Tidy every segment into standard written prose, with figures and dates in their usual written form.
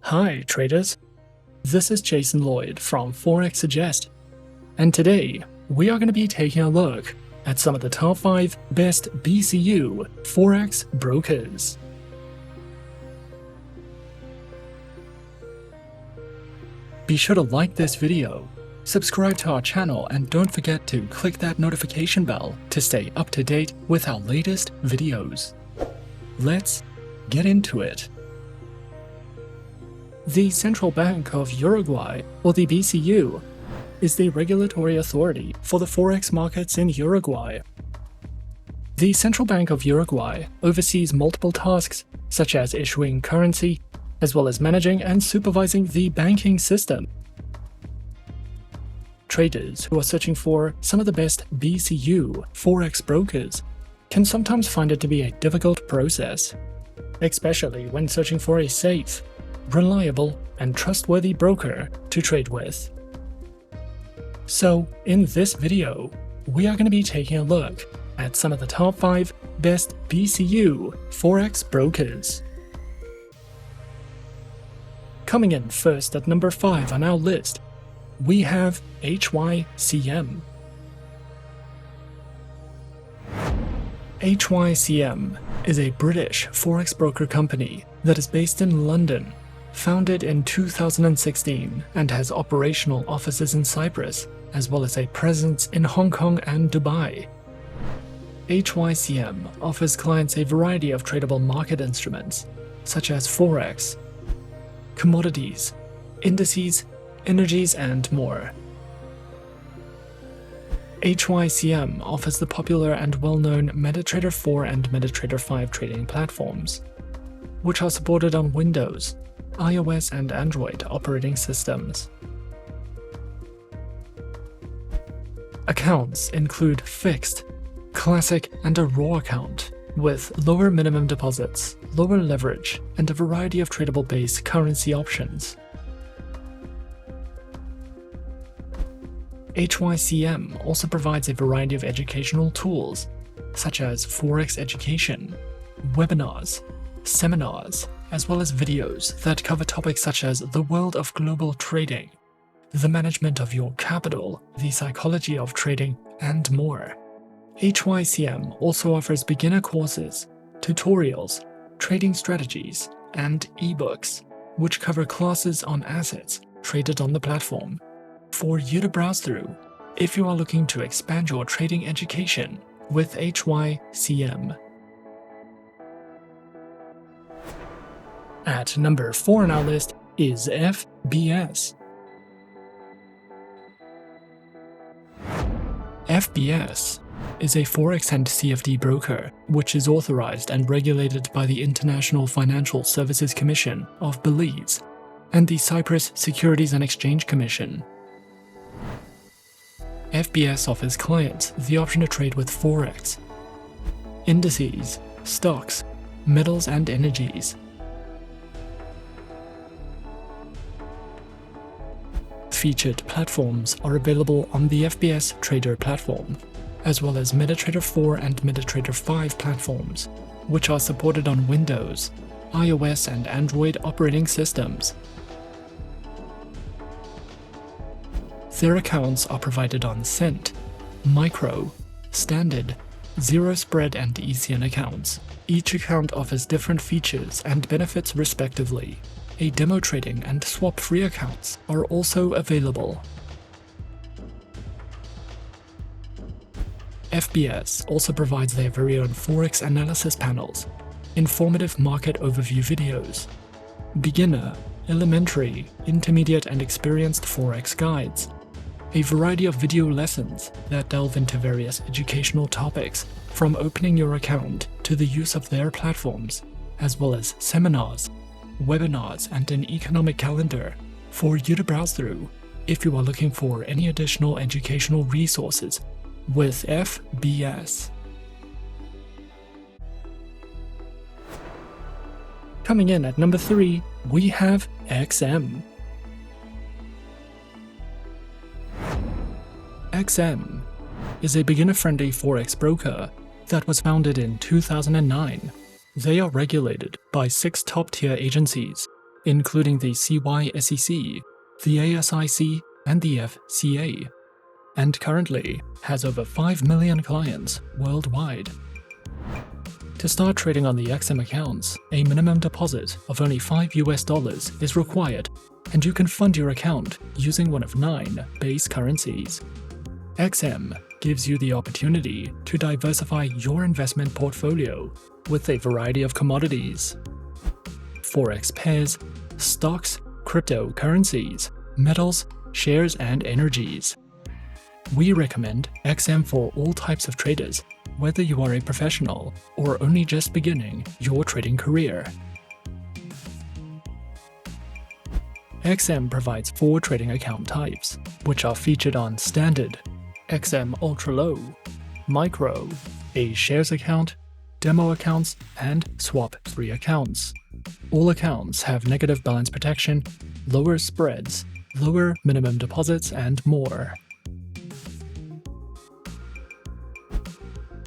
Hi traders, this is Jason Lloyd from Forexsuggest, and today we are going to be taking a look at some of the top 5 best BCU Forex brokers. Be sure to like this video, subscribe to our channel, and don't forget to click that notification bell to stay up to date with our latest videos. Let's get into it. The Central Bank of Uruguay, or the BCU, is the regulatory authority for the forex markets in Uruguay. The Central Bank of Uruguay oversees multiple tasks such as issuing currency, as well as managing and supervising the banking system. Traders who are searching for some of the best BCU Forex brokers can sometimes find it to be a difficult process, especially when searching for a safe, reliable, and trustworthy broker to trade with. So, in this video, we are going to be taking a look at some of the top 5 best BCU Forex brokers. Coming in first at number 5 on our list, we have Hycm. Hycm is a British forex broker company that is based in London, founded in 2016, and has operational offices in Cyprus, as well as a presence in Hong Kong and Dubai. Hycm offers clients a variety of tradable market instruments, such as Forex, commodities, indices, energies, and more. Hycm offers the popular and well-known MetaTrader 4 and MetaTrader 5 trading platforms, which are supported on Windows, iOS, and Android operating systems. Accounts include fixed, classic, and a raw account, with lower minimum deposits, lower leverage, and a variety of tradable base currency options. Hycm also provides a variety of educational tools, such as Forex education, webinars, seminars, as well as videos that cover topics such as the world of global trading, the management of your capital, the psychology of trading, and more. Hycm also offers beginner courses, tutorials, trading strategies, and ebooks, which cover classes on assets traded on the platform, for you to browse through if you are looking to expand your trading education with Hycm. At number 4 on our list is FBS. FBS is a Forex and CFD broker which is authorized and regulated by the International Financial Services Commission of Belize and the Cyprus Securities and Exchange Commission. FBS offers clients the option to trade with Forex, indices, stocks, metals, and energies. Featured platforms are available on the FBS Trader platform, as well as MetaTrader 4 and MetaTrader 5 platforms, which are supported on Windows, iOS, and Android operating systems. Their accounts are provided on Cent, Micro, Standard, Zero Spread, and ECN accounts. Each account offers different features and benefits respectively. A demo trading and swap-free accounts are also available. FBS also provides their very own Forex analysis panels, informative market overview videos, beginner, elementary, intermediate, and experienced Forex guides, a variety of video lessons that delve into various educational topics, from opening your account to the use of their platforms, as well as seminars, webinars, and an economic calendar for you to browse through if you are looking for any additional educational resources with FBS. Coming in at number 3, we have XM. XM is a beginner-friendly Forex broker that was founded in 2009. They are regulated by 6 top-tier agencies, including the CYSEC, the ASIC, and the FCA, and currently has over 5 million clients worldwide. To start trading on the XM accounts, a minimum deposit of only $5 is required, and you can fund your account using one of 9 base currencies. XM gives you the opportunity to diversify your investment portfolio with a variety of commodities, forex pairs, stocks, cryptocurrencies, metals, shares, and energies. We recommend XM for all types of traders, whether you are a professional or only just beginning your trading career. XM provides 4 trading account types, which are featured on Standard, XM Ultra Low, Micro, a shares account, demo accounts, and swap-free accounts. All accounts have negative balance protection, lower spreads, lower minimum deposits, and more.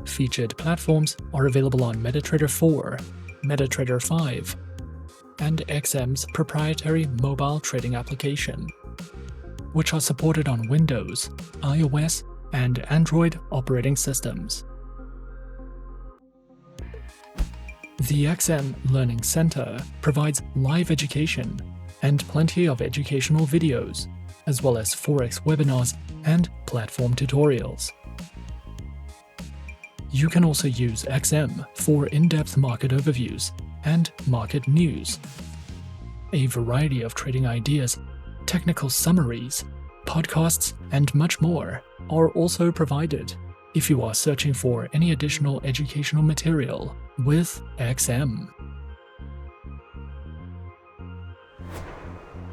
Featured platforms are available on MetaTrader 4, MetaTrader 5, and XM's proprietary mobile trading application, which are supported on Windows, iOS, and Android operating systems. The XM Learning Center provides live education and plenty of educational videos, as well as Forex webinars and platform tutorials. You can also use XM for in-depth market overviews and market news. A variety of trading ideas, technical summaries, podcasts, and much more are also provided if you are searching for any additional educational material with XM.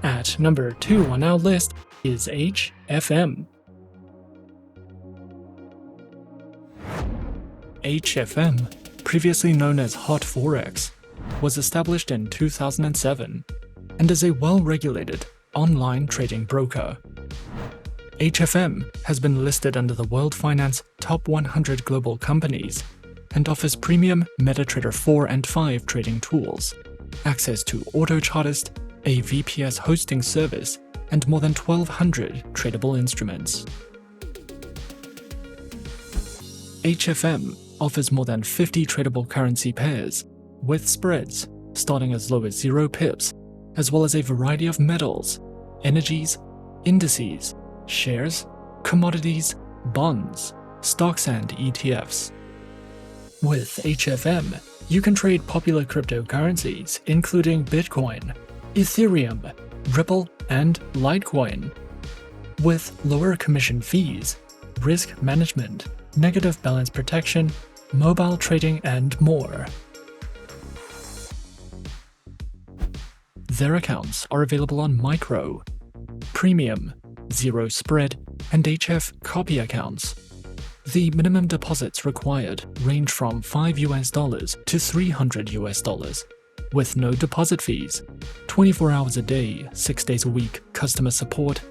At number 2 on our list is HFM. HFM, previously known as Hot Forex, was established in 2007 and is a well-regulated online trading broker. HFM has been listed under the World Finance Top 100 Global Companies and offers premium MetaTrader 4 and 5 trading tools, access to AutoChartist, a VPS hosting service, and more than 1,200 tradable instruments. HFM offers more than 50 tradable currency pairs, with spreads starting as low as 0 pips, as well as a variety of metals, energies, indices, shares, commodities, bonds, stocks, and ETFs. With HFM, you can trade popular cryptocurrencies including Bitcoin, Ethereum, Ripple, and Litecoin. With lower commission fees, risk management, negative balance protection, mobile trading, and more. Their accounts are available on Micro, Premium, Zero Spread, and HF Copy accounts. The minimum deposits required range from $5 to $300, with no deposit fees, 24 hours a day, 6 days a week customer support,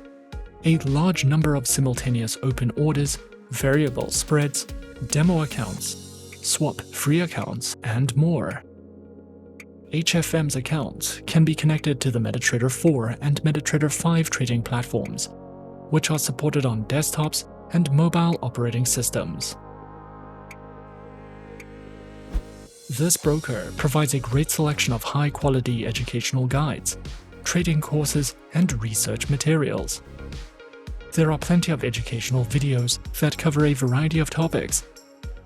a large number of simultaneous open orders, variable spreads, demo accounts, swap-free accounts, and more. HFM's accounts can be connected to the MetaTrader 4 and MetaTrader 5 trading platforms, which are supported on desktops and mobile operating systems. This broker provides a great selection of high-quality educational guides, trading courses, and research materials. There are plenty of educational videos that cover a variety of topics,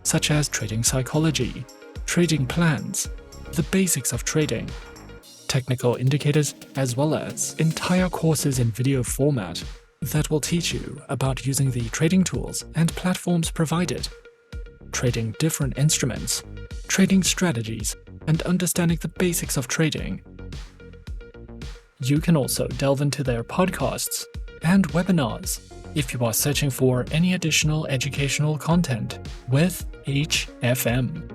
such as trading psychology, trading plans, the basics of trading, technical indicators, as well as entire courses in video format that will teach you about using the trading tools and platforms provided, trading different instruments, trading strategies, and understanding the basics of trading. You can also delve into their podcasts and webinars if you are searching for any additional educational content with HFM.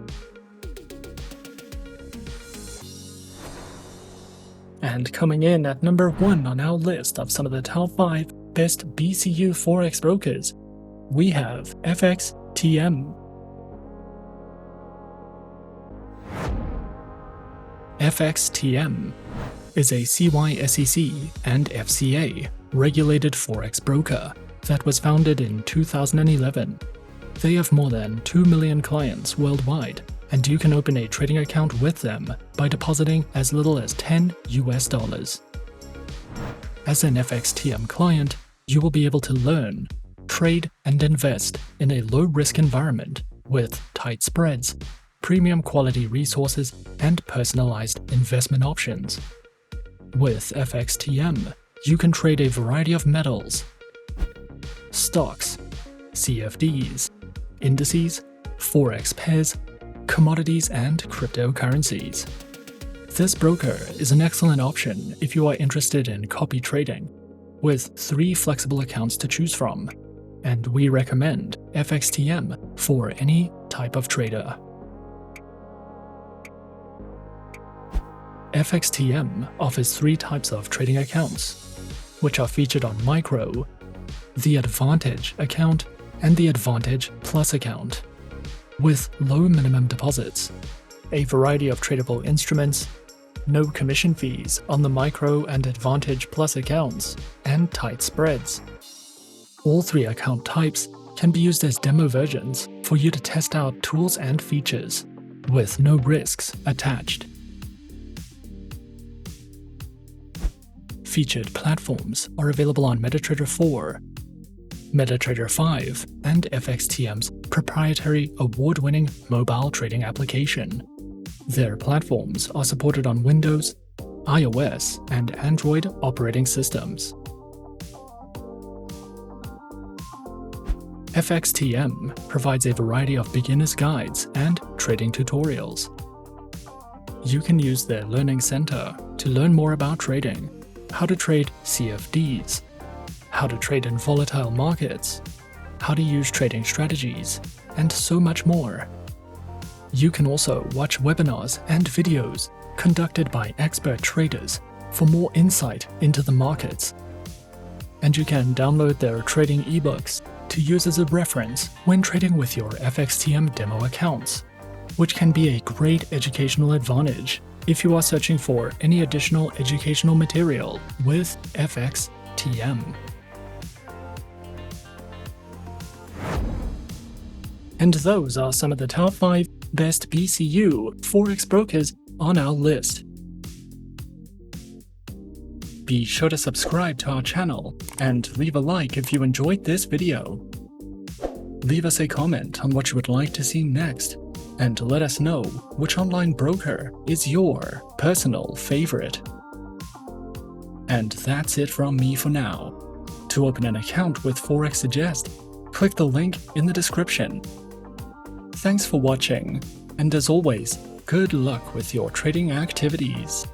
And coming in at number 1 on our list of some of the top 5 best BCU Forex brokers, we have FXTM. FXTM is a CYSEC and FCA regulated forex broker that was founded in 2011. They have more than 2 million clients worldwide, and you can open a trading account with them by depositing as little as $10 US. As an FXTM client, you will be able to learn, trade, and invest in a low-risk environment with tight spreads, premium quality resources, and personalized investment options. With FXTM, you can trade a variety of metals, stocks, CFDs, indices, forex pairs, commodities, and cryptocurrencies. This broker is an excellent option if you are interested in copy trading, with 3 flexible accounts to choose from, and we recommend FXTM for any type of trader. FXTM offers 3 types of trading accounts, which are featured on Micro, the Advantage account, and the Advantage Plus account, with low minimum deposits, a variety of tradable instruments, no commission fees on the Micro and Advantage Plus accounts, and tight spreads. All 3 account types can be used as demo versions for you to test out tools and features, with no risks attached. Featured platforms are available on MetaTrader 4, MetaTrader 5, and FXTM's proprietary award-winning mobile trading application. Their platforms are supported on Windows, iOS, and Android operating systems. FXTM provides a variety of beginner's guides and trading tutorials. You can use their Learning Center to learn more about trading, how to trade CFDs, how to trade in volatile markets, how to use trading strategies, and so much more. You can also watch webinars and videos conducted by expert traders for more insight into the markets. And you can download their trading ebooks to use as a reference when trading with your FXTM demo accounts, which can be a great educational advantage if you are searching for any additional educational material with FXTM. And those are some of the top 5 best BCU Forex brokers on our list. Be sure to subscribe to our channel and leave a like if you enjoyed this video. Leave us a comment on what you would like to see next, and let us know which online broker is your personal favorite. And that's it from me for now. To open an account with Forexsuggest, click the link in the description. Thanks for watching, and as always, good luck with your trading activities.